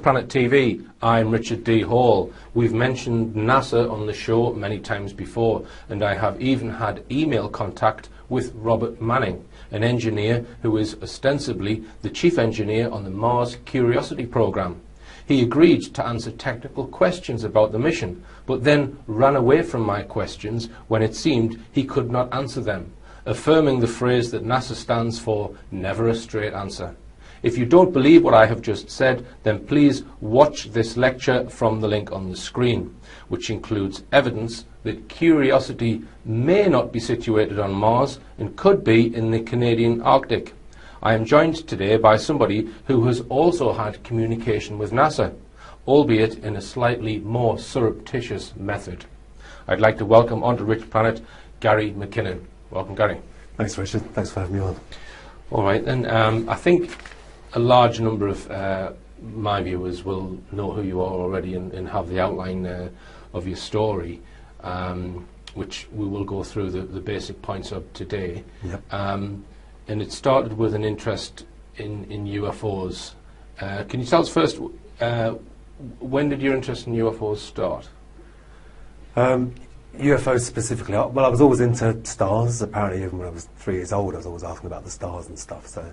Planet TV, I'm Richard D. Hall. We've mentioned NASA on the show many times before, and I have even had email contact with Robert Manning, an engineer who is ostensibly the chief engineer on the Mars Curiosity program. He agreed to answer technical questions about the mission, but then ran away from my questions when it seemed he could not answer them, affirming the phrase that NASA stands for never a straight answer. If you don't believe what I have just said, then please watch this lecture from the link on the screen, which includes evidence that Curiosity may not be situated on Mars and could be in the Canadian Arctic. I am joined today by somebody who has also had communication with NASA, albeit in a slightly more surreptitious method. I'd like to welcome onto Rich Planet Gary McKinnon. Welcome, Gary. Thanks, Richard. Thanks for having me on. All right, then. I think a large number of my viewers will know who you are already and have the outline of your story, which we will go through the basic points of today. Yep. And it started with an interest in UFOs. Can you tell us first, when did your interest in UFOs start? UFOs specifically, well, I was always into stars. Apparently, even when I was 3 years old, I was always asking about the stars and stuff. So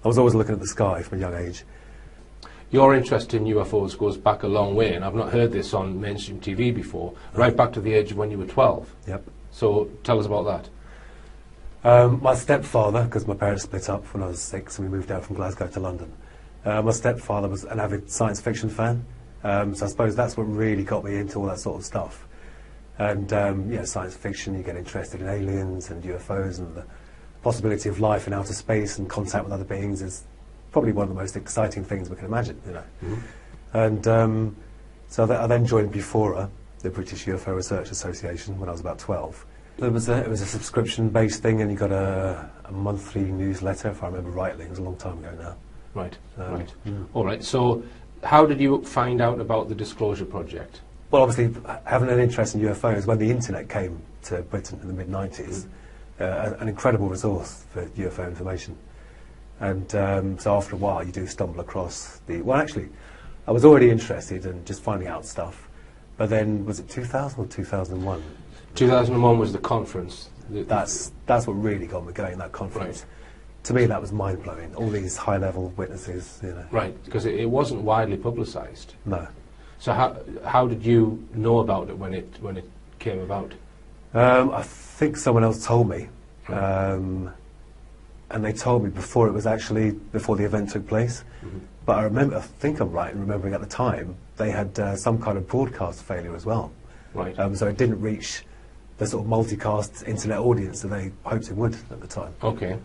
I was always looking at the sky from a young age. Your interest in UFOs goes back a long way, and I've not heard this on mainstream TV before, right back to the age of when you were 12. Yep. So tell us about that. My stepfather, because my parents split up when I was 6 and we moved out from Glasgow to London, my stepfather was an avid science fiction fan, so I suppose that's what really got me into all that sort of stuff. And yeah, science fiction, you get interested in aliens and UFOs, and the possibility of life in outer space and contact with other beings is probably one of the most exciting things we can imagine, you know. Mm-hmm. And so I then joined BUFORA, the British UFO Research Association, when I was about 12. It was a subscription-based thing, and you got a monthly newsletter, if I remember rightly. It was a long time ago now. Right, right. Mm. All right, so how did you find out about the Disclosure Project? Well, obviously, having an interest in UFOs, when the internet came to Britain in the mid-90s, an incredible resource for UFO information. And so after a while, you do stumble across the... Well, actually, I was already interested in just finding out stuff. But then, was it 2000 or 2001? 2001 was the conference. That's what really got me going, that conference. Right. To me, that was mind-blowing. All these high-level witnesses, you know. Right, because it wasn't widely publicised. No. So how did you know about it when it came about? I think someone else told me. Right. And they told me before the event took place. Mm-hmm. But I think I'm right in remembering at the time, they had some kind of broadcast failure as well. Right. So it didn't reach the sort of multicast internet audience that they hoped it would at the time. Okay.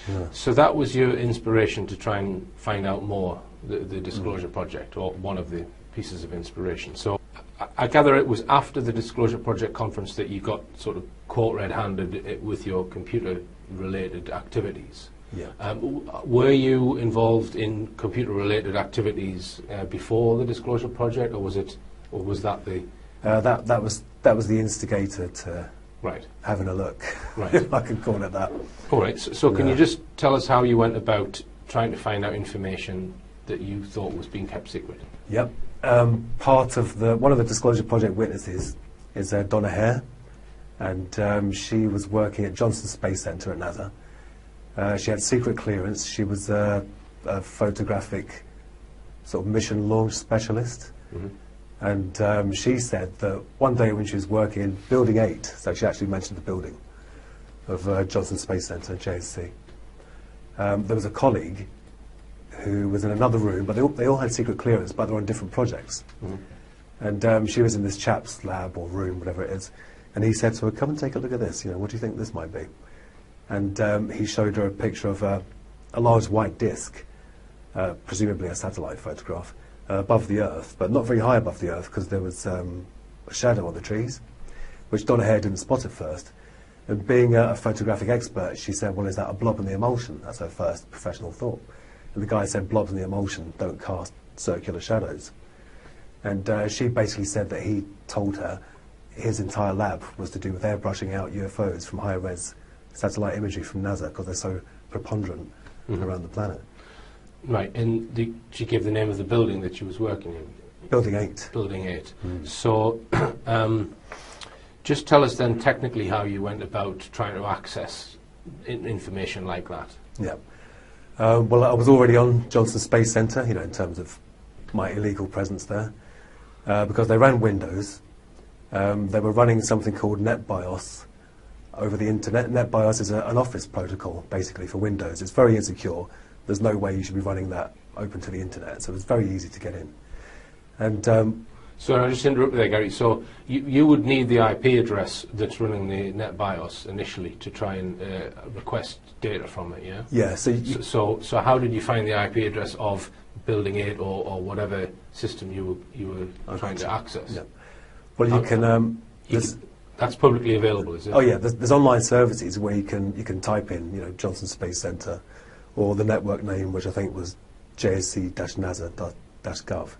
Yeah. So that was your inspiration to try and find out more, the Disclosure Project, or one of the pieces of inspiration. So I gather it was after the Disclosure Project conference that you got sort of caught red-handed with your computer-related activities. Yeah. Were you involved in computer-related activities before the Disclosure Project, or was that the... That was the instigator to right. having a look, right. if I could call it that. All right. So can you just tell us how you went about trying to find out information that you thought was being kept secret? Yep. One of the Disclosure Project witnesses is Donna Hare, and she was working at Johnson Space Center at NASA. She had secret clearance. She was a photographic sort of mission launch specialist. Mm-hmm. And she said that one day when she was working in Building 8, so she actually mentioned the building of Johnson Space Center, JSC, there was a colleague who was in another room, but they all had secret clearance, but they were on different projects. Mm-hmm. And she was in this chap's lab or room, whatever it is, and he said to her, "Come and take a look at this, you know, what do you think this might be?" And he showed her a picture of a large white disc, presumably a satellite photograph, above the Earth, but not very high above the Earth because there was a shadow on the trees, which Donna Hare didn't spot at first. And being a photographic expert, she said, "Well, is that a blob in the emulsion?" That's her first professional thought. And the guy said, "Blobs in the emulsion don't cast circular shadows." And she basically said that he told her his entire lab was to do with airbrushing out UFOs from high-res satellite imagery from NASA because they're so preponderant around the planet. Right, and did she give the name of the building that she was working in? Building 8. Building 8. So, just tell us then technically how you went about trying to access information like that. Yeah. Well, I was already on Johnson Space Centre, you know, in terms of my illegal presence there, because they ran Windows. They were running something called NetBIOS over the internet. NetBIOS is an Office protocol, basically, for Windows. It's very insecure. There's no way you should be running that open to the internet, so it's very easy to get in. And so I just interrupt there, Gary. So you would need the IP address that's running the NetBIOS initially to try and request data from it, yeah? yeah, So how did you find the IP address of Building 8 or whatever system you were trying to access? Yeah. Well, you can. That's publicly available, is it? Oh yeah, there's online services where you can type in, you know, Johnson Space Centre, or the network name, which I think was jsc-nasa.gov,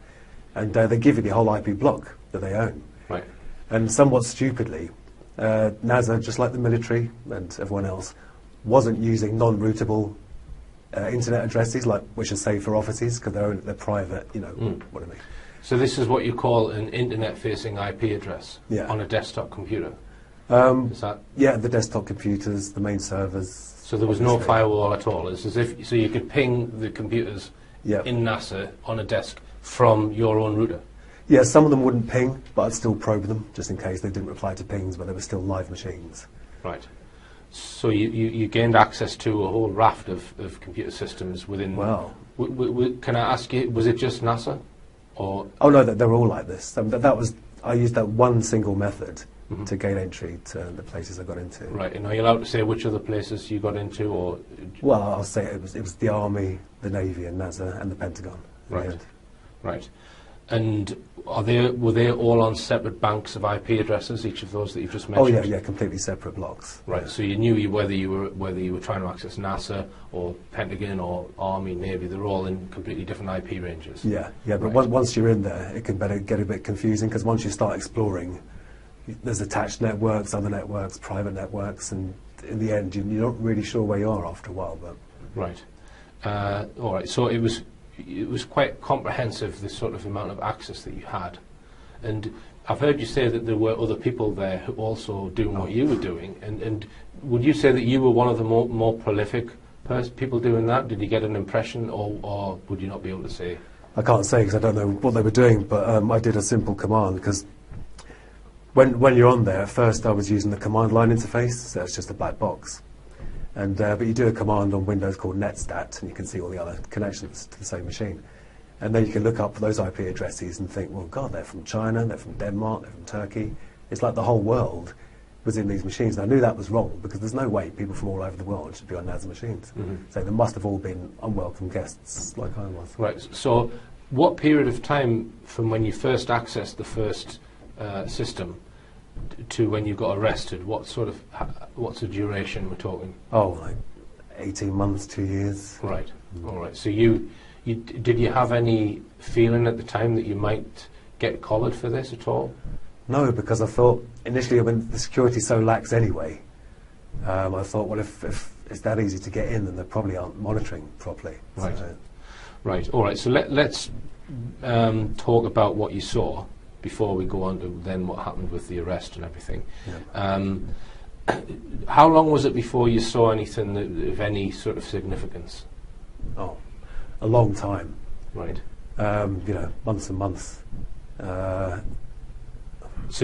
and they give you the whole IP block that they own. Right. And somewhat stupidly, NASA, just like the military and everyone else, wasn't using non-routable internet addresses, like which are safe for offices, because they're private, you know, what I mean. So this is what you call an internet-facing IP address on a desktop computer? Is that? Yeah, the desktop computers, the main servers. So there was no firewall at all? It's as if, so you could ping the computers in NASA on a desk from your own router? Yeah, some of them wouldn't ping, but I'd still probe them, just in case they didn't reply to pings, but they were still live machines. Right. So you gained access to a whole raft of computer systems within... Wow. Can I ask you, was it just NASA? Or oh no, they're all like this. I used that one single method to gain entry to the places I got into. Right, and are you allowed to say which other places you got into, or? Well, I'll say it was the Army, the Navy, and NASA, and the Pentagon. Right, right. And were they all on separate banks of IP addresses? Each of those that you've just mentioned. Oh yeah, completely separate blocks. Right. Yeah. So you knew whether you were trying to access NASA or Pentagon or Army, Navy. They're all in completely different IP ranges. Yeah, yeah. But once you're in there, it can get a bit confusing, because once you start exploring, there's attached networks, other networks, private networks, and in the end, you're not really sure where you are after a while. But right. All right. So it was quite comprehensive, the sort of amount of access that you had. And I've heard you say that there were other people there who also doing what you were doing. And would you say that you were one of the more prolific people doing that? Did you get an impression, or would you not be able to say? I can't say, because I don't know what they were doing, but I did a simple command, because when you're on there, at first I was using the command line interface, so it's just a black box. And but you do a command on Windows called netstat, and you can see all the other connections to the same machine. And then you can look up those IP addresses and think, well, God, they're from China, they're from Denmark, they're from Turkey. It's like the whole world was in these machines. And I knew that was wrong, because there's no way people from all over the world should be on NASA machines. So they must have all been unwelcome guests, like I was. Right. So what period of time from when you first accessed the first system to when you got arrested, what's the duration we're talking? Oh, like 18 months, 2 years. Right. All right. So did you have any feeling at the time that you might get collared for this at all? No, because I thought initially, when the security's so lax anyway, I thought, well, if it's that easy to get in, then they probably aren't monitoring properly. Right. So, right. All right. So let's talk about what you saw before we go on to then what happened with the arrest and everything. Yeah. How long was it before you saw anything of any sort of significance? Oh, a long time. Right. Months and months. So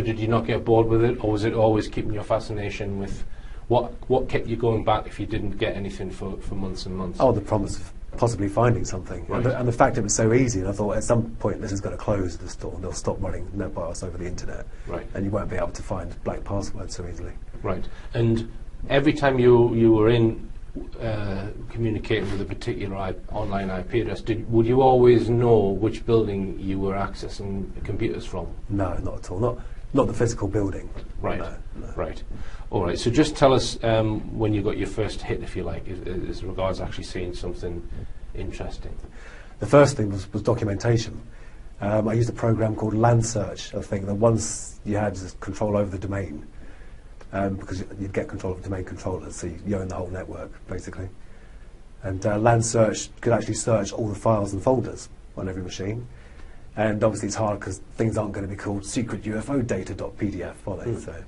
did you not get bored with it, or was it always keeping your fascination with what kept you going back if you didn't get anything for months and months? Oh, the promise of possibly finding something. Right. And the fact it was so easy, and I thought at some point this is going to close the store, and they'll stop running NetBIOS over the internet. Right. And you won't be able to find blank passwords so easily. Right. And every time you were in communicating with a particular online IP address, would you always know which building you were accessing computers from? No, not at all. Not the physical building. Right. No. Right. All right. So just tell us when you got your first hit, if you like, as regards actually seeing something interesting. The first thing was documentation. I used a program called LAN Search. I think that once you had control over the domain, because you'd get control of domain controllers, so you own the whole network, basically. And LandSearch could actually search all the files and folders on every machine. And obviously it's hard because things aren't going to be called secret UFO data.pdf, are they? So,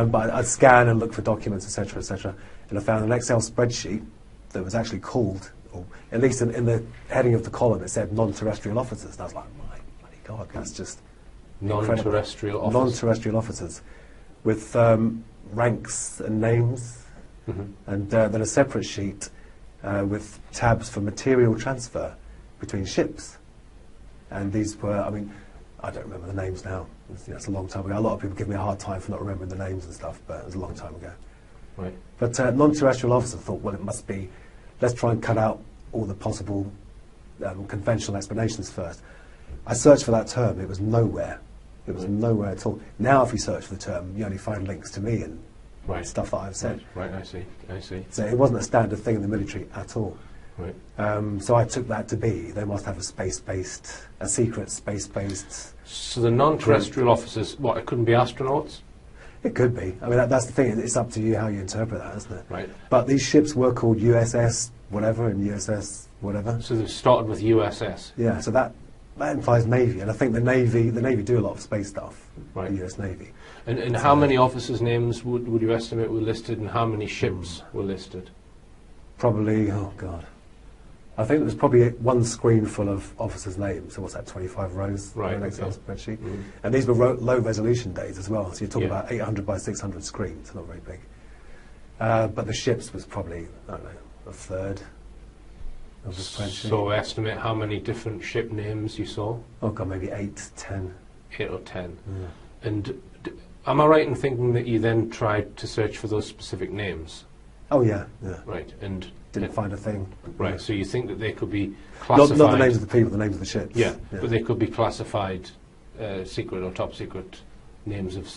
but I'd scan and look for documents, etc., etc. And I found an Excel spreadsheet that was actually called, or at least in the heading of the column, it said non-terrestrial officers. And I was like, my bloody God, that's just non-terrestrial officers. Non-terrestrial officers with ranks and names, and then a separate sheet with tabs for material transfer between ships. And these were, I mean, I don't remember the names now. It's a long time ago. A lot of people give me a hard time for not remembering the names and stuff, but it was a long time ago. Right. But non-terrestrial officers thought, well, it must be, let's try and cut out all the possible conventional explanations first. I searched for that term. It was nowhere. It was nowhere at all. Now, if you search for the term, you only find links to me and stuff that I've said. Right, I see. So it wasn't a standard thing in the military at all. Right. So I took that to be, they must have a secret space-based... So the non-terrestrial officers, what, it couldn't be astronauts? It could be. I mean, that's the thing. It's up to you how you interpret that, isn't it? Right. But these ships were called USS whatever and USS whatever. So they've started with USS? Yeah, so that implies Navy. And I think the Navy do a lot of space stuff, right. The US Navy. And how many officers' names would you estimate were listed, and how many ships were listed? Probably, oh God. I think there was probably one screen full of officers' names. So what's that, 25 rows on an Excel spreadsheet? And these were low resolution days as well. So you're talking about 800 by 600 screens, not very big. But the ships was probably, I don't know, a third of the spreadsheet. So estimate how many different ship names you saw? Oh God, maybe 8, 10. 8 or 10. Yeah. And am I right in thinking that you then tried to search for those specific names? Oh yeah. Right, and didn't find a thing. Right, so you think that they could be classified... Not the names of the people, the names of the ships. Yeah, but they could be classified secret or top secret names of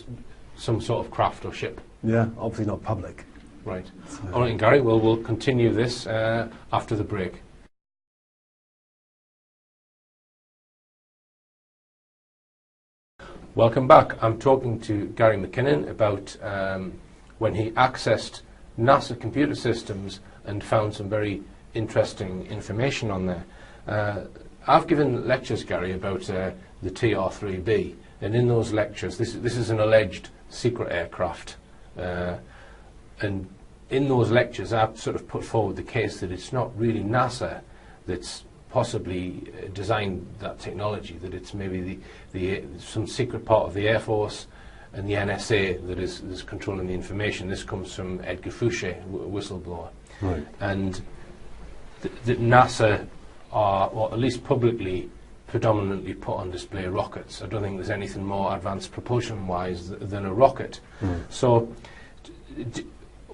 some sort of craft or ship. Yeah, obviously not public. Right. So. All right, Gary, well, we'll continue this after the break. Welcome back. I'm talking to Gary McKinnon about when he accessed NASA computer systems and found some very interesting information on there. I've given lectures, Gary, about the TR-3B, and in those lectures, this is an alleged secret aircraft, and in those lectures I've sort of put forward the case that it's not really NASA that's possibly designed that technology, that it's maybe some secret part of the Air Force and the NSA that is controlling the information. This comes from Edgar Fouché, a whistleblower. Right. And that NASA are, or at least publicly, predominantly put on display rockets. I don't think there's anything more advanced propulsion-wise than a rocket. So,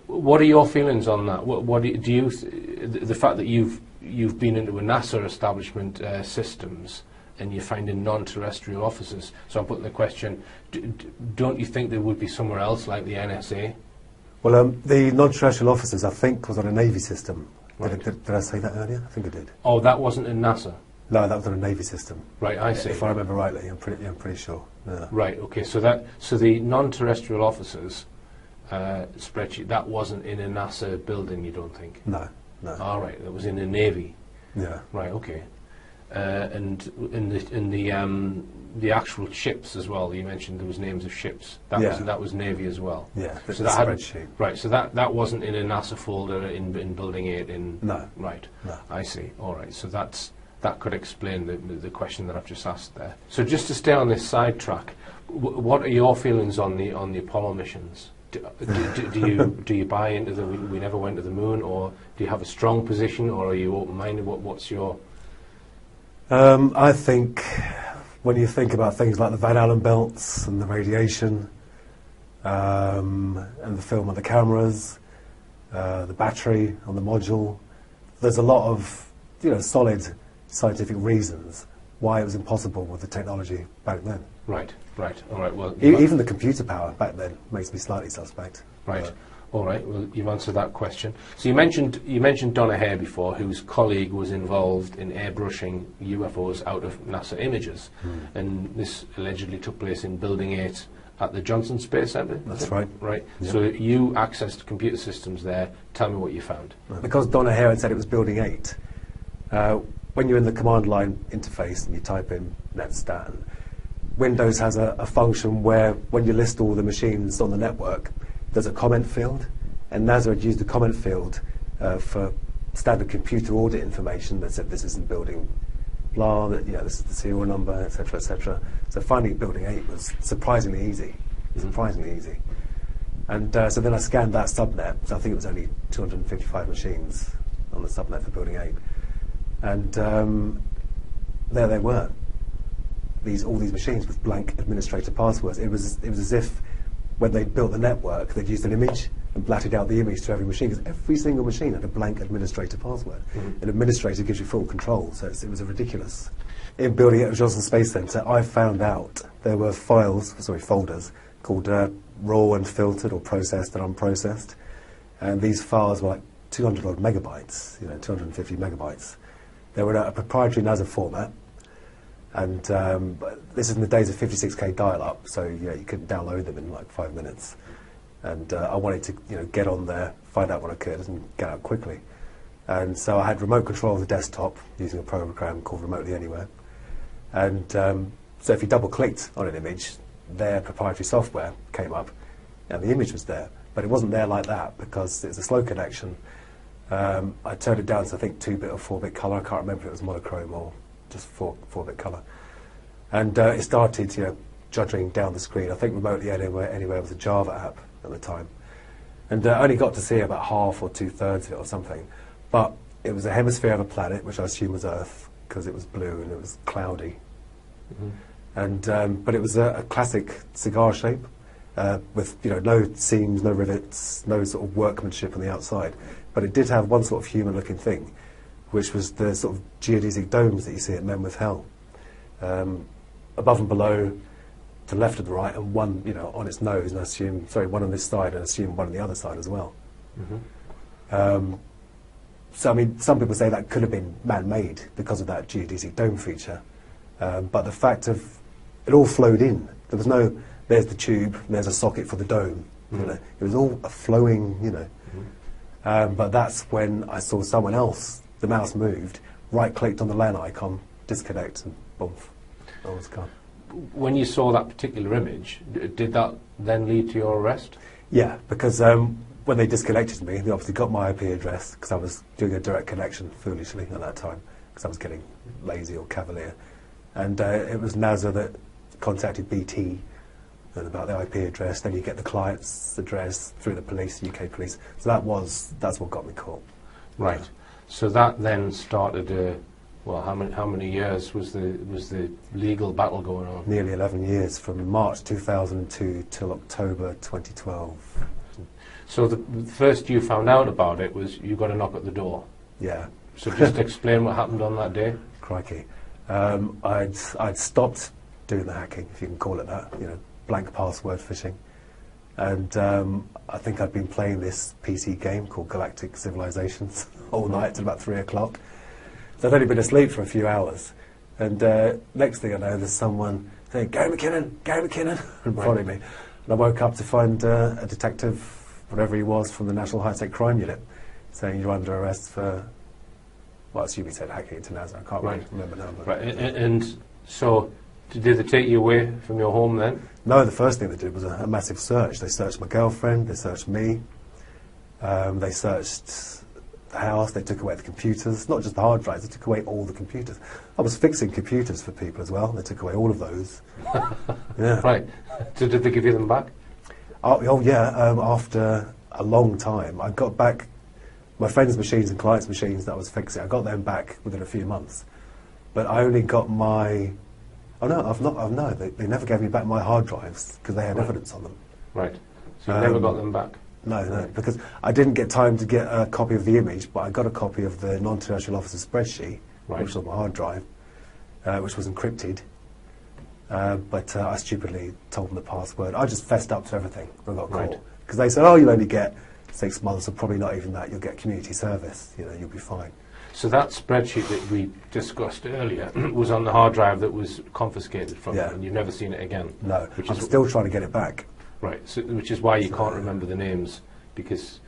what are your feelings on that? What do you the fact that you've been into a NASA establishment systems and you're finding non-terrestrial officers? So I'm putting the question: don't you think there would be somewhere else like the NSA? Well, the non-terrestrial officers, I think, was on a Navy system. Right. Did I say that earlier? I think I did. Oh, that wasn't in NASA? No, that was on a Navy system. Right, I see. If I remember rightly, I'm pretty sure. Yeah. Right, okay, so the non-terrestrial officers spreadsheet, that wasn't in a NASA building, you don't think? No. All right, that was in a Navy. Yeah. Right, okay. And in the actual ships as well, you mentioned there was names of ships. That was Navy as well. Yeah, so the spreadsheet. Right, so that wasn't in a NASA folder in Building 8 in... No. Right, no. I see. All right, so that could explain the question that I've just asked there. So just to stay on this sidetrack, what are your feelings on the Apollo missions? Do you buy into the we never went to the moon, or do you have a strong position, or are you open-minded? What's your... I think when you think about things like the Van Allen belts and the radiation, and the film on the cameras, the battery on the module, there's a lot of solid scientific reasons why it was impossible with the technology back then. Right. All right. Well, even the computer power back then makes me slightly suspect. Right. All right. Well, you've answered that question. So you mentioned Donna Hare before, whose colleague was involved in airbrushing UFOs out of NASA images, and this allegedly took place in Building 8 at the Johnson Space Centre? That's right. Right. Yeah. So you accessed computer systems there. Tell me what you found. Because Donna Hare had said it was Building 8, when you're in the command line interface and you type in netstat, Windows has a function where when you list all the machines on the network, there's a comment field, and NASA had used the comment field for standard computer audit information that said this isn't building blah, that this is the serial number, etc., etc. So finding Building 8 was surprisingly easy, And so then I scanned that subnet, so I think it was only 255 machines on the subnet for Building 8. And there they were, all these machines with blank administrator passwords. It was as if when they built the network, they'd used an image and blatted out the image to every machine, because every single machine had a blank administrator password. An administrator gives you full control, so it was ridiculous. In Building 8 at the Johnson Space Centre, I found out there were folders called raw and filtered, or processed and unprocessed, and these files were like 200 odd megabytes, 250 megabytes. They were in a proprietary NASA format, and this is in the days of 56k dial-up, so you couldn't download them in like 5 minutes. And I wanted to get on there, find out what I could, and get out quickly. And so I had remote control of the desktop using a program called Remotely Anywhere. And so if you double-clicked on an image, their proprietary software came up, and the image was there. But it wasn't there like that, because it's a slow connection. I turned it down to, I think, 2-bit or 4-bit colour. I can't remember if it was monochrome or just 4-bit colour. And it started, judging down the screen. I think Remotely Anywhere was a Java app at the time. And I only got to see about half or 2/3 of it or something. But it was a hemisphere of a planet, which I assume was Earth, because it was blue and it was cloudy. And but it was a classic cigar shape, with no seams, no rivets, no sort of workmanship on the outside. But it did have one sort of human-looking thing, which was the sort of geodesic domes that you see at Menwith Hell. Above and below, to the left and the right, and one on its nose, and I assume, one on this side, and I assume one on the other side as well. So I mean, some people say that could have been man-made because of that geodesic dome feature, but the fact of it all flowed in. There was no, there's the tube, and there's a socket for the dome. It was all a flowing, but that's when I saw someone else, the mouse moved, right-clicked on the LAN icon, disconnect, and boom, I was gone. When you saw that particular image, did that then lead to your arrest? Yeah, because when they disconnected me, they obviously got my IP address, because I was doing a direct connection, foolishly, at that time, because I was getting lazy or cavalier. And it was NASA that contacted BT about the IP address. Then you get the client's address through the police, UK police. So that's what got me caught. Right. Yeah. So that then started. Well, how many years was the legal battle going on? Nearly 11 years, from March 2002 till October 2012. So the first you found out about it was you got a knock at the door. Yeah. So just explain what happened on that day. Crikey. I'd stopped doing the hacking, if you can call it that, blank password phishing. And I think I'd been playing this PC game called Galactic Civilizations all night till about 3 o'clock. So I'd only been asleep for a few hours. And next thing I know, there's someone saying, Gary McKinnon, and following me. And I woke up to find a detective, whatever he was, from the National High-Tech Crime Unit, saying you're under arrest for, well, I assume he said hacking into NASA. I can't really remember now. But right. And so, did they take you away from your home then? No, the first thing they did was a massive search. They searched my girlfriend, they searched me, they searched the house, they took away the computers, not just the hard drives, they took away all the computers. I was fixing computers for people as well, they took away all of those. Yeah. Right. So did they give you them back? Oh yeah, after a long time. I got back my friends' machines and clients' machines that I was fixing. I got them back within a few months. But I only got my... Oh no, they never gave me back my hard drives because they had evidence on them. Right. So you never got them back? No, because I didn't get time to get a copy of the image, but I got a copy of the non-terrestrial officer spreadsheet, which was on my hard drive, which was encrypted. But I stupidly told them the password. I just fessed up to everything when I got caught. Because they said, oh, you'll only get 6 months, or probably not even that, you'll get community service, you'll be fine. So that spreadsheet that we discussed earlier was on the hard drive that was confiscated from you, and you've never seen it again? No, I'm still trying to get it back. Right, so, which is why you can't remember the names, because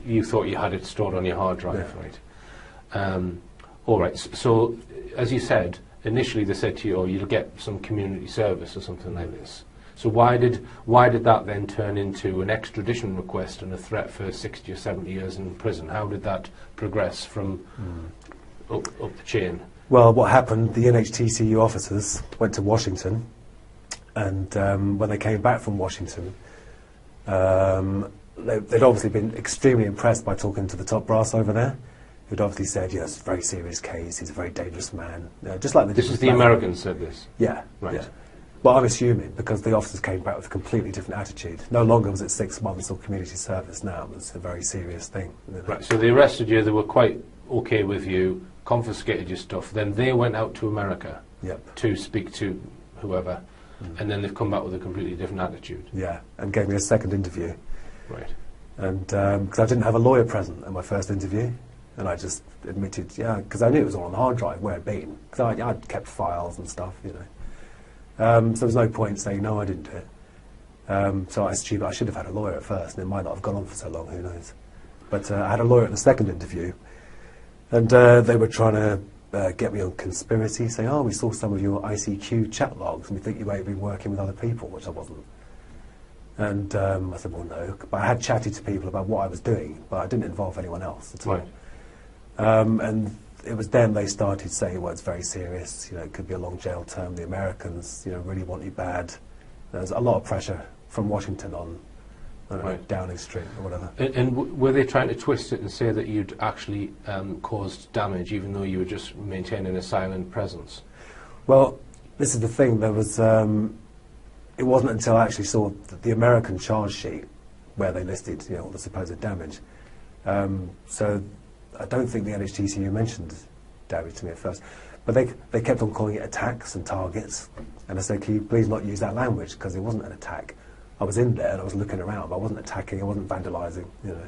you thought you had it stored on your hard drive, right? All right, so as you said, initially they said to you, oh, you'll get some community service or something like this. So why did that then turn into an extradition request and a threat for 60 or 70 years in prison? How did that progress from up the chain? Well, what happened, the NHTCU officers went to Washington, and when they came back from Washington, they'd obviously been extremely impressed by talking to the top brass over there, who'd obviously said, yes, it's a very serious case, he's a very dangerous man. Just like this is the Americans said this? Yeah. Right. Yeah. Well, I'm assuming, because the officers came back with a completely different attitude. No longer was it 6 months of community service, now it was a very serious thing. You know? Right, so they arrested you, they were quite okay with you, confiscated your stuff, then they went out to America to speak to whoever, and then they've come back with a completely different attitude. Yeah, and gave me a second interview. Right. And because I didn't have a lawyer present at my first interview, and I just admitted, because I knew it was all on the hard drive where it'd been, because I'd kept files and stuff, you know. So there was no point saying, no, I didn't do it. So I assumed I should have had a lawyer at first, and it might not have gone on for so long, who knows. But I had a lawyer at the second interview, and they were trying to get me on conspiracy, saying, oh, we saw some of your ICQ chat logs, and we think you may have been working with other people, which I wasn't. And I said, well, no. But I had chatted to people about what I was doing, but I didn't involve anyone else at all. Right. And it was then they started saying, well, it's very serious, you know, it could be a long jail term, the Americans, you know, really want you bad. There's a lot of pressure from Washington on, I don't know, Downing Street or whatever. And were they trying to twist it and say that you'd actually caused damage, even though you were just maintaining a silent presence? Well, this is the thing, there was, it wasn't until I actually saw the American charge sheet where they listed, you know, all the supposed damage. So I don't think the NHTCU mentioned damage to me at first, but they kept on calling it attacks and targets, and I said, can you please not use that language, because it wasn't an attack. I was in there and I was looking around, but I wasn't attacking, I wasn't vandalising, you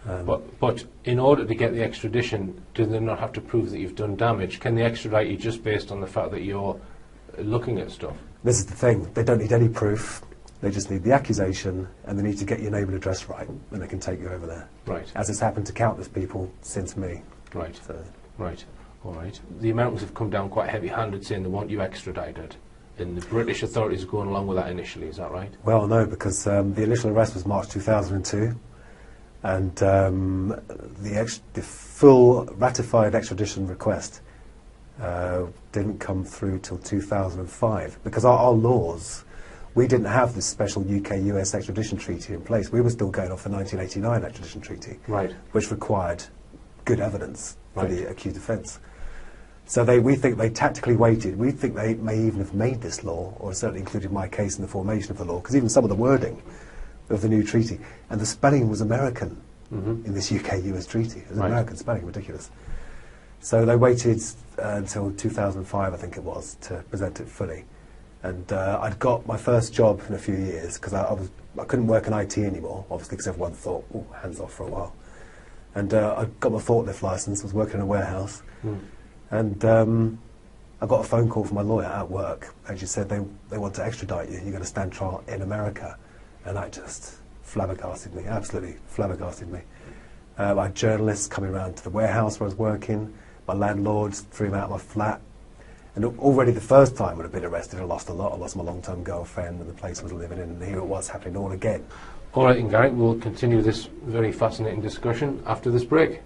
know. But in order to get the extradition, do they not have to prove that you've done damage? Can they extradite you just based on the fact that you're looking at stuff? This is the thing, they don't need any proof. They just need the accusation, and they need to get your name and address right, and they can take you over there. Right. As it's happened to countless people since me. Right. So. Right. All right. The Americans have come down quite heavy-handed, saying they want you extradited, and the British authorities are going along with that initially. Is that right? Well, no, because the initial arrest was March 2002, and the full ratified extradition request didn't come through till 2005, because our laws. We didn't have this special UK-US extradition treaty in place. We were still going off the 1989 extradition treaty, which required good evidence for the accused offence. So we think they tactically waited. We think they may even have made this law, or certainly included my case in the formation of the law, because even some of the wording of the new treaty, and the spelling was American in this UK-US treaty. It was American spelling, ridiculous. So they waited until 2005, I think it was, to present it fully. And I'd got my first job in a few years, because I couldn't work in IT anymore, obviously, because everyone thought, oh, hands off for a while. And I got my forklift licence, was working in a warehouse, and I got a phone call from my lawyer at work, and she said, they want to extradite you, you're going to stand trial in America. And that just flabbergasted me, absolutely flabbergasted me. I had journalists coming around to the warehouse where I was working, my landlord threw me out of my flat. And already the first time I'd have been arrested, I lost a lot. I lost my long-term girlfriend and the place I was living in, and here it was happening all again. All right, and Gary, we'll continue this very fascinating discussion after this break.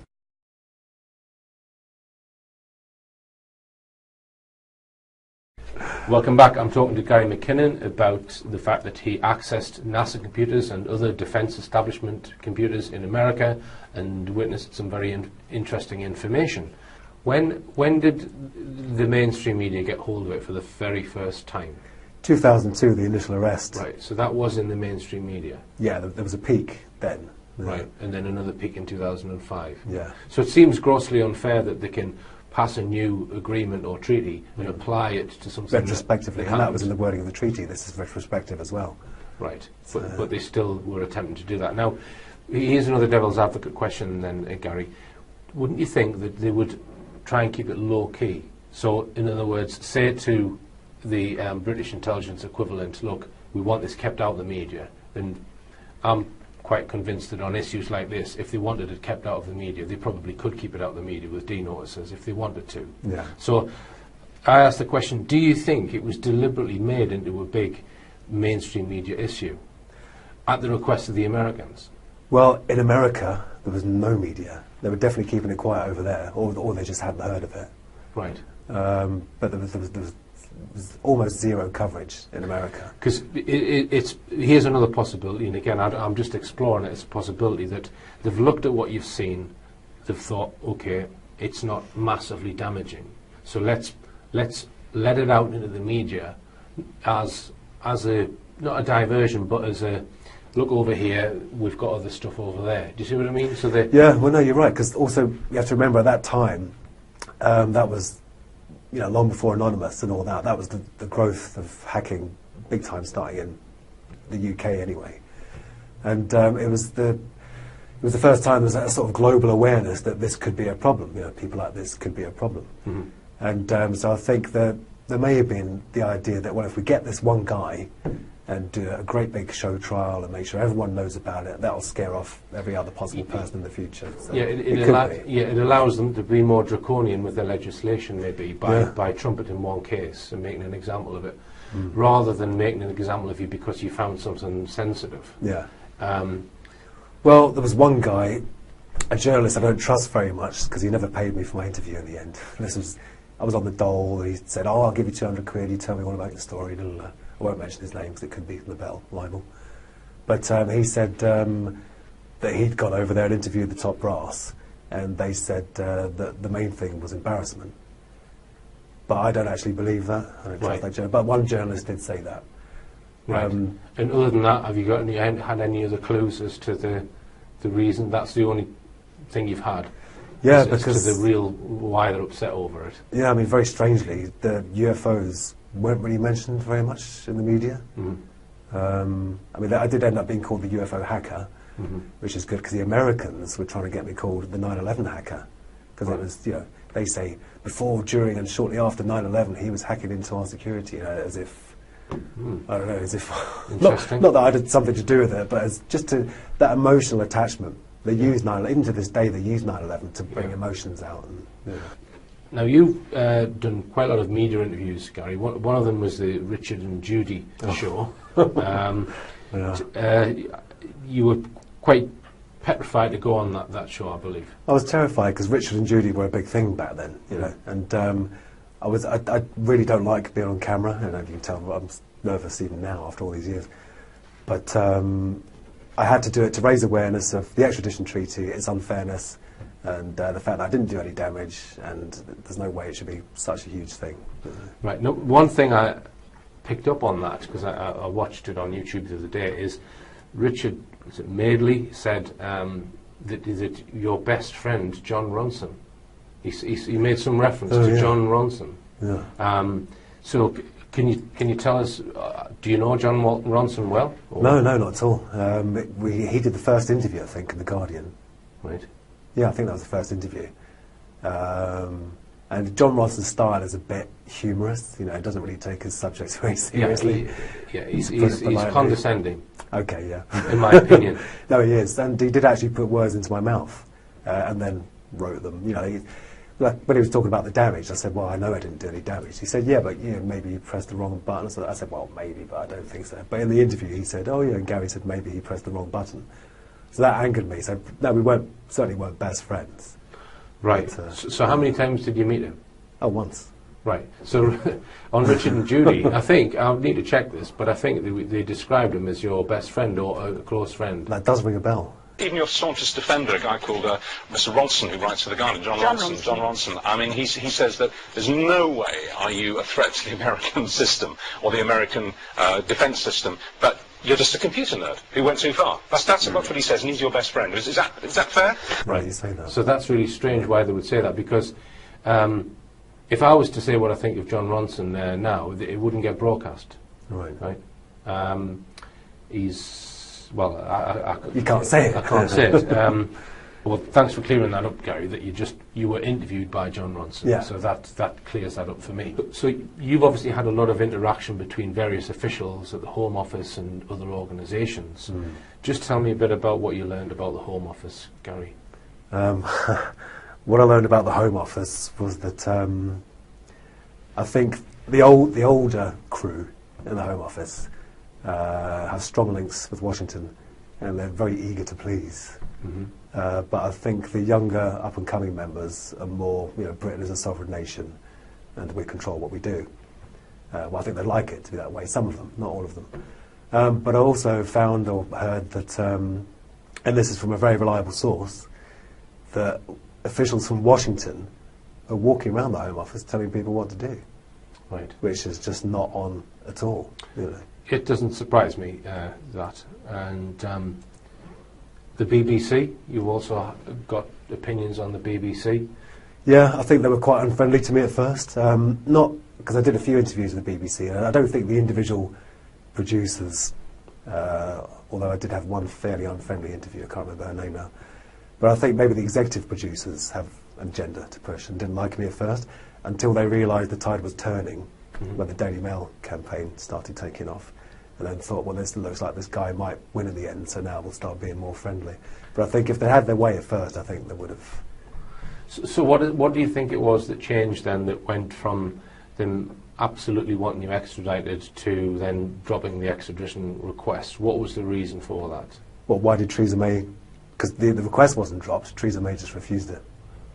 Welcome back. I'm talking to Gary McKinnon about the fact that he accessed NASA computers and other defence establishment computers in America and witnessed some very interesting information. When did the mainstream media get hold of it for the very first time? 2002, the initial arrest. Right, so that was in the mainstream media? Yeah, there was a peak then. Right, and then another peak in 2005. Yeah. So it seems grossly unfair that they can pass a new agreement or treaty and apply it to something retrospectively, and that was in the wording of the treaty. This is retrospective as well. Right, but they still were attempting to do that. Now, here's another devil's advocate question then, Gary. wouldn't you think that they would try and keep it low key? So, in other words, say to the British intelligence equivalent, look, we want this kept out of the media, and I'm quite convinced that on issues like this, if they wanted it kept out of the media, they probably could keep it out of the media with D-notices if they wanted to. Yeah. So I asked the question, do you think it was deliberately made into a big mainstream media issue at the request of the Americans? Well, in America, there was no media. They were definitely keeping it quiet over there, or they just hadn't heard of it. Right. But there was almost zero coverage in America. Because here's another possibility, and again, I'm just exploring it as a possibility that they've looked at what you've seen, they've thought, okay, it's not massively damaging, so let's let it out into the media as a, not a diversion, but as a, look over here, we've got other stuff over there. Do you see what I mean? So yeah, well, no, you're right, because also you have to remember at that time, that was, you know, long before Anonymous and all that. That was the growth of hacking, big time, starting in the UK anyway. And it was the first time there was a sort of global awareness that this could be a problem. You know, people like this could be a problem. Mm-hmm. And so I think that there may have been the idea that, well, if we get this one guy and do a great big show trial and make sure everyone knows about it, that'll scare off every other possible person in the future. So yeah, it allows them to be more draconian with their legislation, maybe, by trumpeting one case and making an example of it, rather than making an example of you because you found something sensitive. Yeah. Well, there was one guy, a journalist I don't trust very much, because he never paid me for my interview in the end. I was on the dole, and he said, "Oh, I'll give you 200 quid, you tell me all about your story." Blah, blah, blah. I won't mention his name because it could be the Bell libel. But he said that he'd gone over there and interviewed the top brass, and they said that the main thing was embarrassment. But I don't actually believe that. I don't trust that journalist. But one journalist did say that. Right. And other than that, have you got had any other clues as to the reason? That's the only thing you've had? Yeah, as because to the real why they're upset over it. Yeah, I mean, very strangely, the UFOs weren't really mentioned very much in the media. I mean, I did end up being called the UFO hacker, which is good because the Americans were trying to get me called the 9/11 hacker, because it was, you know, they say before, during, and shortly after 9/11, he was hacking into our security, you know, as if I don't know, as if not that I had something to do with it, but as just to that emotional attachment. They use 9/11, even to this day, they use 9/11 to bring emotions out. And, Now, you've done quite a lot of media interviews, Gary. One of them was the Richard and Judy show. You were quite petrified to go on that show, I believe. I was terrified because Richard and Judy were a big thing back then, you know. And I really don't like being on camera, and you can tell I'm nervous even now after all these years. But I had to do it to raise awareness of the extradition treaty, its unfairness, and the fact that I didn't do any damage, and there's no way it should be such a huge thing. Right. No, one thing I picked up on that, because I watched it on YouTube the other day, is Richard Madeley said that your best friend, John Ronson, he made some reference to John Ronson. Yeah. So can you tell us, do you know John Ronson well? No, not at all. He did the first interview, I think, in The Guardian. Right. Yeah, I think that was the first interview. And John Ronson's style is a bit humorous. You know, he doesn't really take his subjects very seriously. He's condescending. Okay, yeah. In my opinion. No, he is. And he did actually put words into my mouth and then wrote them. You know, like when he was talking about the damage, I said, well, I know I didn't do any damage. He said, yeah, but maybe you pressed the wrong button. So I said, well, maybe, but I don't think so. But in the interview, he said, oh, yeah, and Gary said maybe he pressed the wrong button. So that angered me. So, no, we certainly weren't best friends. Right. But, so how many times did you meet him? Oh, once. Right. So on Richard and Judy, I think, I'll need to check this, but I think they described him as your best friend or a close friend. That does ring a bell. Even your staunchest defender, a guy called Mr. Ronson, who writes for The Guardian, John Ronson. I mean, he says that there's no way are you a threat to the American system or the American defence system, but you're just a computer nerd who went too far. That's what he says, and he's your best friend. Is that fair? Right, you say that. So that's really strange why they would say that, because if I was to say what I think of John Ronson now, it wouldn't get broadcast. Right. He's... Well, you can't say it. I can't say it. Well, thanks for clearing that up, Gary, that you were interviewed by John Ronson. Yeah. So that clears that up for me. So you've obviously had a lot of interaction between various officials at the Home Office and other organisations. Just tell me a bit about what you learned about the Home Office, Gary. What I learned about the Home Office was that I think the older crew in the Home Office have strong links with Washington, and they're very eager to please. But I think the younger, up-and-coming members are more, Britain is a sovereign nation, and we control what we do. Well, I think they like it to be that way. Some of them, not all of them. But I also found or heard that, and this is from a very reliable source, that officials from Washington are walking around the Home Office telling people what to do. Right. Which is just not on at all. It doesn't surprise me, that. And the BBC, you've also got opinions on the BBC? Yeah, I think they were quite unfriendly to me at first. Not because I did a few interviews with the BBC, and I don't think the individual producers, although I did have one fairly unfriendly interview, I can't remember her name now, but I think maybe the executive producers have an agenda to push and didn't like me at first, until they realised the tide was turning when the Daily Mail campaign started taking off, and then thought, well, this looks like this guy might win in the end, so now we'll start being more friendly. But I think if they had their way at first, I think they would have. So what do you think it was that changed then, that went from them absolutely wanting you extradited to then dropping the extradition request? What was the reason for that? Well, why did Theresa May? Because the request wasn't dropped, Theresa May just refused it.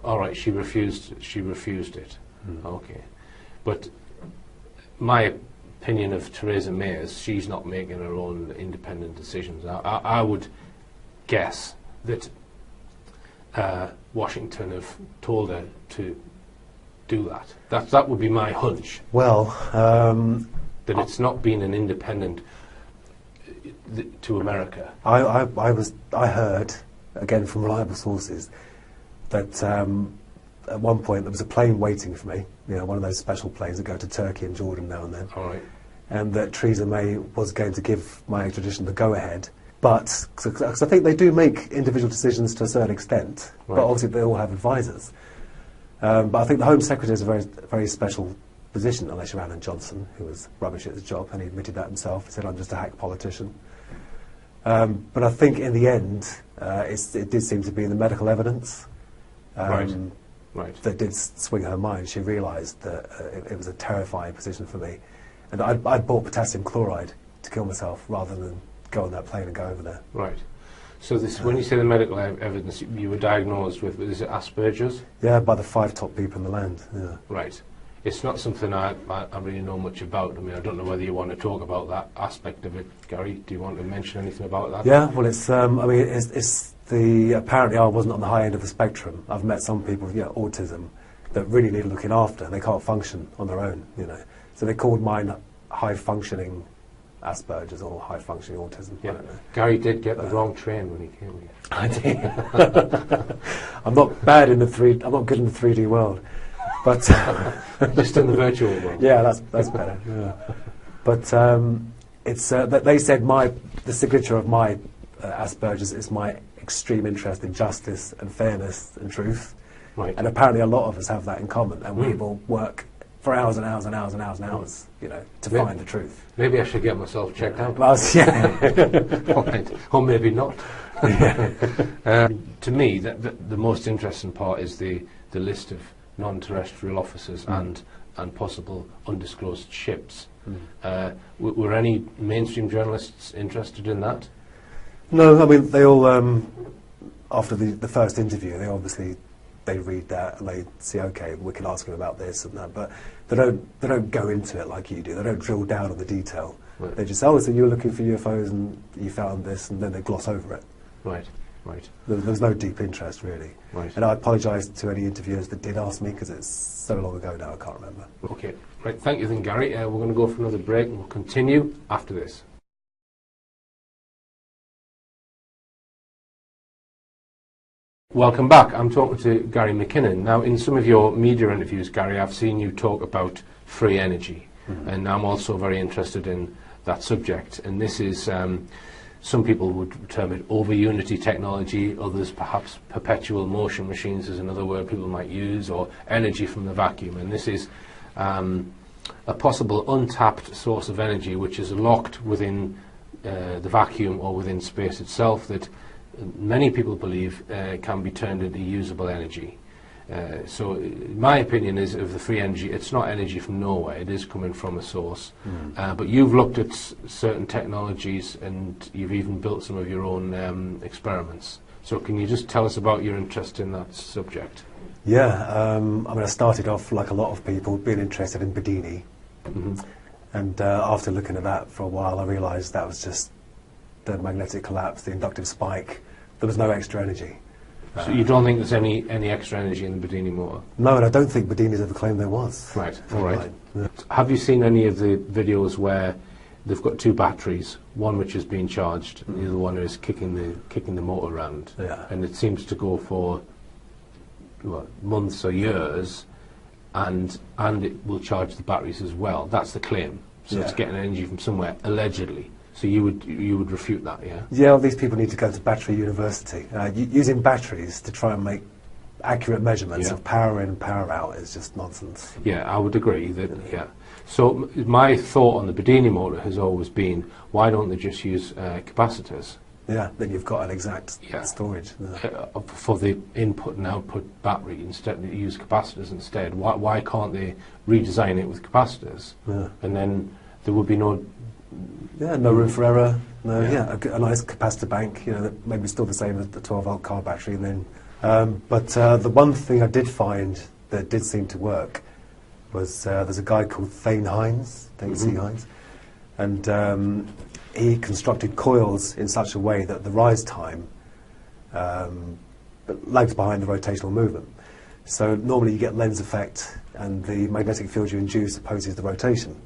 All right, she refused it. Okay. But my opinion of Theresa May is she's not making her own independent decisions. I would guess that Washington have told her to do that. That would be my hunch. Well, that it's not been an independent to America. I heard, again from reliable sources, that at one point there was a plane waiting for me, one of those special planes that go to Turkey and Jordan now and then. All right. And that Theresa May was going to give my extradition the go-ahead. But, because I think they do make individual decisions to a certain extent, right. But obviously they all have advisors. But I think the Home Secretary is a very, very special position, unless you're Alan Johnson, who was rubbish at his job, and he admitted that himself. He said, I'm just a hack politician. But I think in the end, it did seem to be the medical evidence that did swing her mind. She realised that it was a terrifying position for me. And I'd bought potassium chloride to kill myself rather than go on that plane and go over there. Right. So when you say the medical evidence, you were diagnosed with, is it Asperger's? Yeah, by the 5 top people in the land. Yeah. Right. It's not something I really know much about. I mean, I don't know whether you want to talk about that aspect of it, Gary. Do you want to mention anything about that? Yeah, well, it's apparently I wasn't on the high end of the spectrum. I've met some people with autism that really need looking after, and they can't function on their own, So they called mine high-functioning Asperger's or high-functioning autism. Yeah. Gary did get the wrong train when he came here. I did. I'm not good in the 3D world, but just in the virtual world. Yeah, that's better. Yeah. But it's that they said the signature of my Asperger's is my extreme interest in justice and fairness and truth. Right. And apparently a lot of us have that in common, and we will work for hours and hours and hours and hours and hours, to find the truth. Maybe I should get myself checked out. Well, yeah. Right. Or maybe not. To me, the most interesting part is the list of non-terrestrial officers and possible undisclosed ships. Were any mainstream journalists interested in that? No, I mean, they all, after the first interview, they read that and they see, okay, we can ask him about this and that, but they don't go into it like you do. They don't drill down on the detail. Right. They just say, so you were looking for UFOs and you found this, and then they gloss over it. Right. There's no deep interest, really. Right. And I apologise to any interviewers that did ask me, because it's so long ago now, I can't remember. Okay. Right, thank you then, Gary. We're going to go for another break, and we'll continue after this. Welcome back. I'm talking to Gary McKinnon. Now, in some of your media interviews, Gary, I've seen you talk about free energy, and I'm also very interested in that subject. And this is some people would term it over-unity technology, others perhaps perpetual motion machines is another word people might use, or energy from the vacuum. And this is a possible untapped source of energy which is locked within the vacuum or within space itself, that many people believe can be turned into usable energy. So my opinion is, of the free energy, it's not energy from nowhere, it is coming from a source. But you've looked at certain technologies and you've even built some of your own experiments. So can you just tell us about your interest in that subject? Yeah, I mean, I started off, like a lot of people, being interested in Bedini. And after looking at that for a while, I realised that was just the magnetic collapse, the inductive spike. There was no extra energy. So you don't think there's any extra energy in the Bedini motor? No, and I don't think Bedini's ever claimed there was. Right, all right. Yeah. Have you seen any of the videos where they've got two batteries, one which is being charged, and the other one is kicking the motor around? Yeah. And it seems to go for months or years, and it will charge the batteries as well. That's the claim. So it's getting energy from somewhere, allegedly. So you would refute that, yeah? Yeah, well, these people need to go to battery university. Using batteries to try and make accurate measurements of power in and power out is just nonsense. Yeah, I would agree that, yeah. So my thought on the Bedini motor has always been, why don't they just use capacitors? Yeah, then you've got an exact storage. For the input and output battery, instead they use capacitors instead. Why can't they redesign it with capacitors? Yeah. And then there would be no room for error. No, a nice capacitor bank, that maybe still the same as the 12-volt car battery. And then, but the one thing I did find that did seem to work was there's a guy called Thane Hines, Hines, and he constructed coils in such a way that the rise time lags behind the rotational movement. So normally you get lens effect, and the magnetic field you induce opposes the rotation.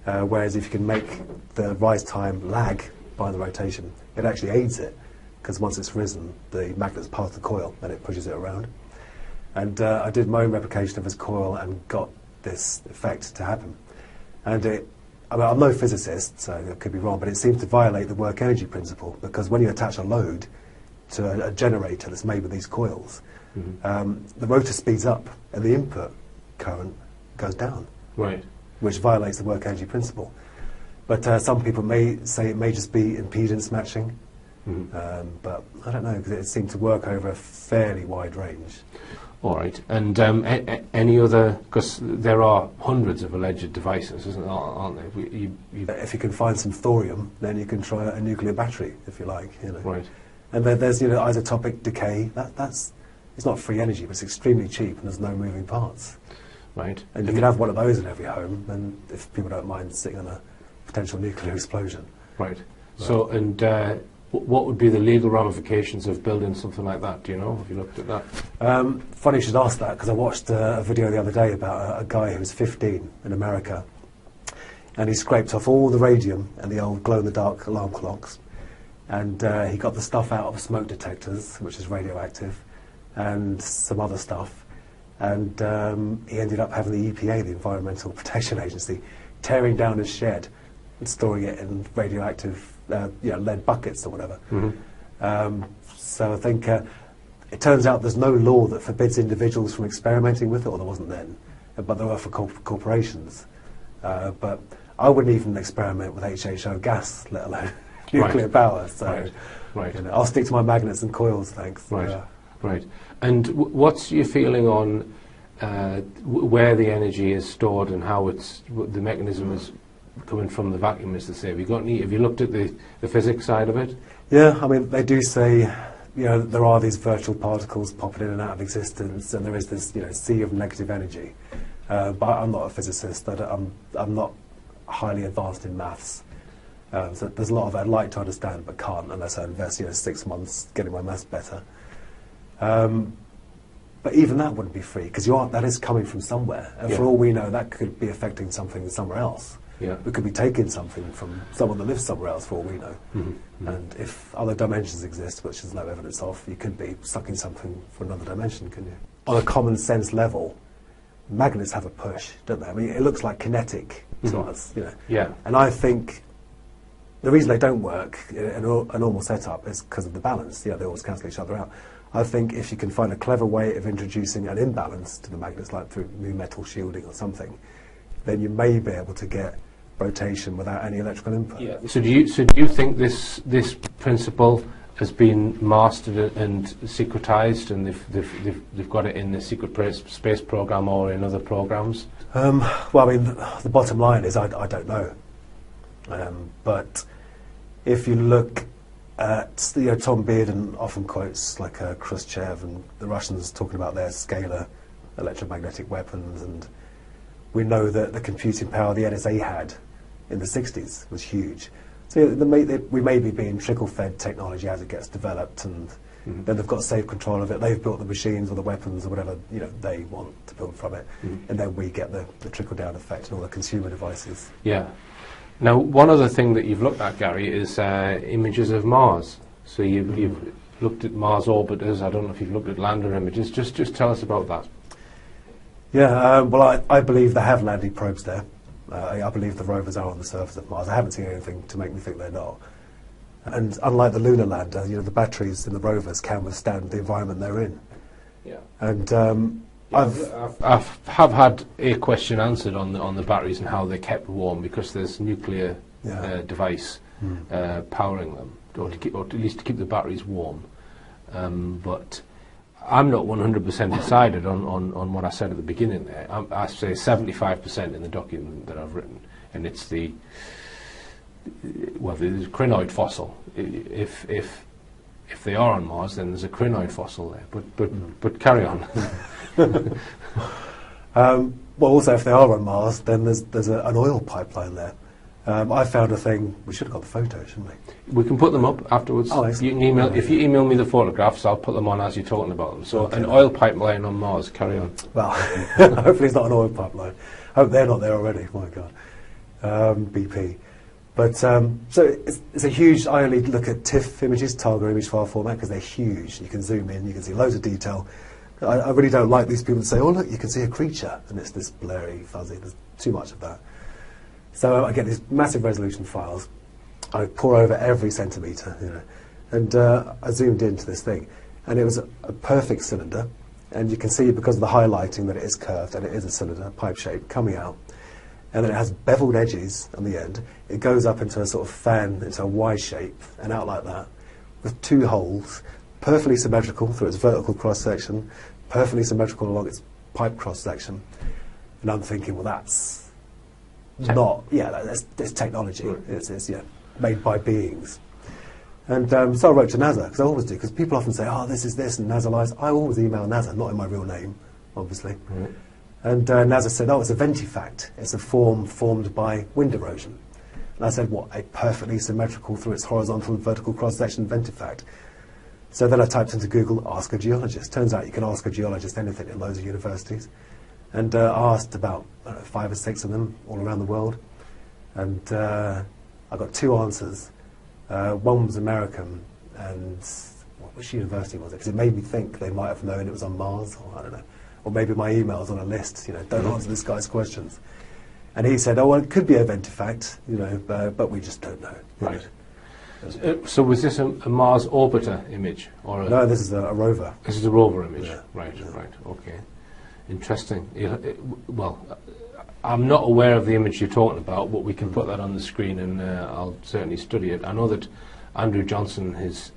Whereas if you can make the rise time lag by the rotation, it actually aids it, because once it's risen, the magnet's past the coil and it pushes it around. And I did my own replication of his coil and got this effect to happen. And I'm no physicist, so I could be wrong, but it seems to violate the work energy principle, because when you attach a load to a generator that's made with these coils, the rotor speeds up and the input current goes down. Right. Which violates the work energy principle. But some people may say it may just be impedance matching, but I don't know, because it seemed to work over a fairly wide range. All right. And any other, because there are hundreds of alleged devices, aren't there? If you can find some thorium, then you can try a nuclear battery, if you like. Right. And then there's isotopic decay. It's not free energy, but it's extremely cheap, and there's no moving parts. Right. And you can have one of those in every home, and if people don't mind sitting on a potential nuclear explosion. Right. So, and what would be the legal ramifications of building something like that? Do you know? Have you looked at that? Funny you should ask that, because I watched a video the other day about a guy who was 15 in America, and he scraped off all the radium and the old glow-in-the-dark alarm clocks, and he got the stuff out of smoke detectors, which is radioactive, and some other stuff. And he ended up having the EPA, the Environmental Protection Agency, tearing down his shed and storing it in radioactive lead buckets or whatever. So I think it turns out there's no law that forbids individuals from experimenting with it, or there wasn't then, but there were for corporations. But I wouldn't even experiment with HHO gas, let alone nuclear power. So I'll stick to my magnets and coils, thanks. Right. And what's your feeling on where the energy is stored and how the mechanism is coming from the vacuum, as they say? Have you looked at the physics side of it? Yeah, I mean, they do say, there are these virtual particles popping in and out of existence, and there is this, sea of negative energy. But I'm not a physicist. I'm not highly advanced in maths. So there's a lot of it I'd like to understand, but can't unless I invest, 6 months getting my maths better. But even that wouldn't be free, because that is coming from somewhere, and for all we know, that could be affecting something somewhere else. We could be taking something from someone that lives somewhere else, for all we know. And if other dimensions exist, which there's no evidence of, you could be sucking something from another dimension, couldn't you? On a common sense level, magnets have a push, don't they? I mean, it looks like kinetic to us, And I think the reason they don't work in a normal setup is because of the balance. They always cancel each other out. I think if you can find a clever way of introducing an imbalance to the magnets, like through new metal shielding or something, then you may be able to get rotation without any electrical input. Yeah. So do you think this principle has been mastered and secretized, and they've got it in the secret space program or in other programs? Well, I mean, the bottom line is I don't know. But if you look at, Tom Bearden often quotes like Khrushchev and the Russians talking about their scalar electromagnetic weapons, and we know that the computing power the NSA had in the 60s was huge. So we may be being trickle-fed technology as it gets developed, and then they've got safe control of it. They've built the machines or the weapons or whatever they want to build from it, and then we get the trickle-down effect and all the consumer devices. Yeah. Now, one other thing that you've looked at, Gary, is images of Mars. So you've looked at Mars orbiters. I don't know if you've looked at lander images. Just tell us about that. Yeah, well, I believe they have landing probes there. I believe the rovers are on the surface of Mars. I haven't seen anything to make me think they're not. And unlike the lunar lander, the batteries in the rovers can withstand the environment they're in. Yeah. And I've had a question answered on the batteries and how they're kept warm, because there's nuclear device powering them, or at least to keep the batteries warm. But I'm not 100% decided on what I said at the beginning there. I say 75% in the document that I've written, and it's the crinoid fossil. If they are on Mars, then there's a crinoid fossil there. But carry on. Well, also, if they are on Mars, then there's an oil pipeline there. I found a thing. We should have got the photos, shouldn't we? We can put them up afterwards. Oh, you can email, if you email me the photographs, I'll put them on as you're talking about them. So an oil pipeline on Mars. Carry on. Well, hopefully it's not an oil pipeline. I hope they're not there already. My God, BP. But so it's a huge. I only look at TIFF images, Target image file format, because they're huge. You can zoom in, you can see loads of detail. I really don't like these people that say, "Oh, look, you can see a creature," and it's this blurry, fuzzy. There's too much of that. So I get these massive resolution files. I pour over every centimetre, and I zoomed into this thing, and it was a perfect cylinder. And you can see, because of the highlighting, that it is curved, and it is a cylinder, pipe shape, coming out. And then it has beveled edges on the end. It goes up into a sort of fan, into a Y shape, and out like that, with two holes, perfectly symmetrical through its vertical cross-section, perfectly symmetrical along its pipe cross-section. And I'm thinking, well, that's that's technology. Right. It's made by beings. And so I wrote to NASA, because I always do, because people often say, "Oh, this is this," and NASA lies. I always email NASA, not in my real name, obviously. Right. And NASA said, "Oh, it's a ventifact. It's a form formed by wind erosion." And I said, "What, a perfectly symmetrical through its horizontal and vertical cross-section ventifact?" So then I typed into Google, "ask a geologist." Turns out you can ask a geologist anything in loads of universities. And I asked about 5 or 6 of them all around the world. And I got 2 answers. One was American, and which university was it? Because it made me think they might have known it was on Mars, or I don't know. Or maybe my email's on a list, don't answer this guy's questions. And he said, "Oh, well, it could be a ventifact, but we just don't know." Right. So was this a Mars orbiter image? No, this is a rover. This is a rover image. Yeah. Right, okay. Interesting. Well, I'm not aware of the image you're talking about, but we can put that on the screen, and I'll certainly study it. I know that Andrew Johnson has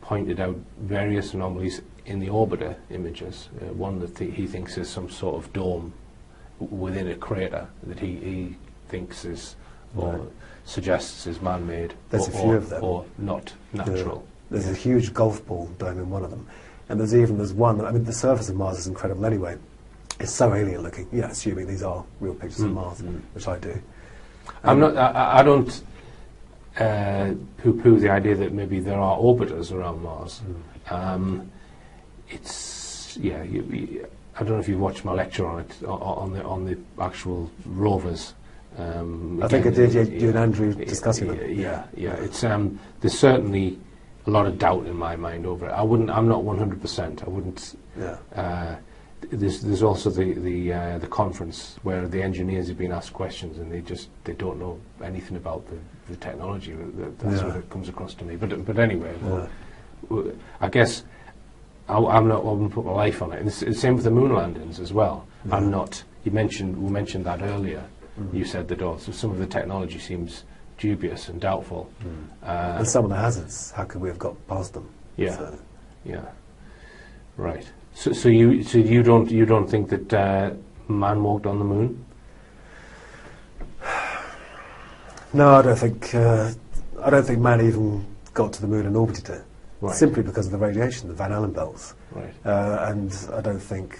pointed out various anomalies in the orbiter images. One that he thinks is some sort of dome within a crater that he thinks is, or suggests is man-made. There's a few of them. Or not natural. There's a huge golf ball dome in one of them. And there's one, I mean, the surface of Mars is incredible anyway. It's so alien looking, assuming these are real pictures of Mars, which I do. I don't poo-poo the idea that maybe there are orbiters around Mars. I don't know if you watched my lecture on it, on the actual rovers. I think I did. You and Andrew discussing them. Yeah. It's there's certainly a lot of doubt in my mind over it. I'm not 100%. I wouldn't. there's also the conference where the engineers have been asked questions and they don't know anything about the technology. That's what it comes across to me. But anyway, I guess I wouldn't put my life on it. And it's the same with the moon landings as well. Yeah. We mentioned that earlier. You said that also some of the technology seems dubious and doubtful. And some of the hazards, how could we have got past them? Yeah. So. Yeah. Right. So you don't think that man walked on the moon? No, I don't think man even got to the moon and orbited it. Right. Simply because of the radiation, the Van Allen belts. Right. And I don't think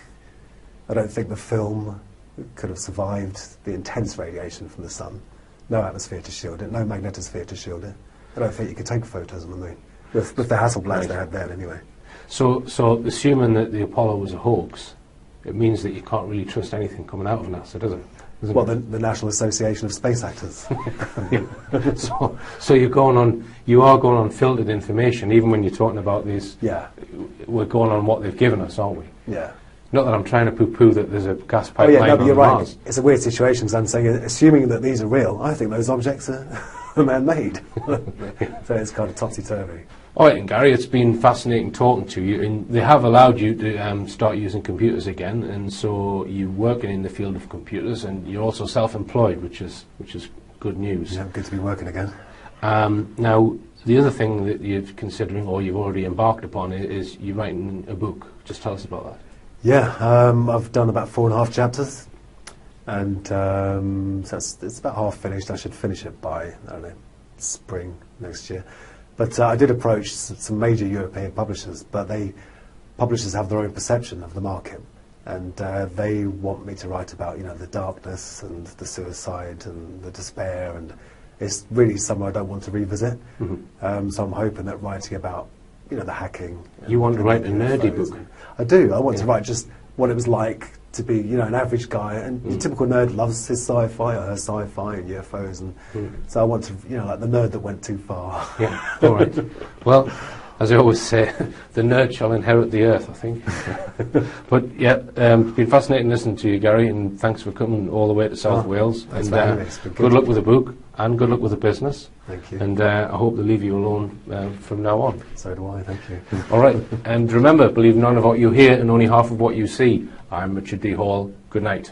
the film could have survived the intense radiation from the sun. No atmosphere to shield it, no magnetosphere to shield it. I don't think you could take photos on the moon with the Hasselblads they had then, anyway. So assuming that the Apollo was a hoax, it means that you can't really trust anything coming out of NASA, does it? Well, the National Association of Space Actors. So you are going on filtered information, even when you're talking about these. Yeah. We're going on what they've given us, aren't we? Yeah. Not that I'm trying to poo-poo that there's a gas Oh pipeline yeah, no, but you're on right. Mars. It's a weird situation because I'm saying, assuming that these are real, I think those objects are man-made. So it's kind of topsy-turvy. All right, and Gary, it's been fascinating talking to you, and they have allowed you to start using computers again, and so you're working in the field of computers, and you're also self-employed, which is good news. Yeah, good to be working again. Now, the other thing that you're considering, or you've already embarked upon, is you're writing a book. Just tell us about that. Yeah, I've done about 4.5 chapters, and so it's about half finished. I should finish it by, I don't know, spring next year. But I did approach some major European publishers, but publishers have their own perception of the market, and they want me to write about, the darkness and the suicide and the despair, and it's really somewhere I don't want to revisit. Mm-hmm. So I'm hoping that writing about, the hacking. You want to write a nerdy book? I do. I want to write just what it was like to be, an average guy, and the typical nerd loves his sci-fi or her sci-fi and UFOs, and so I want to, like the nerd that went too far. Yeah, all right. Well, as I always say, the nerd shall inherit the earth, I think. But yeah, it's been fascinating listening to you, Gary, and thanks for coming all the way to South Wales. Thanks and for having me. It's been good luck with the book, and good luck with the business. Thank you. And I hope they leave you alone from now on. So do I, thank you. All right, and remember, believe none of what you hear and only half of what you see. I'm Richard D. Hall. Good night.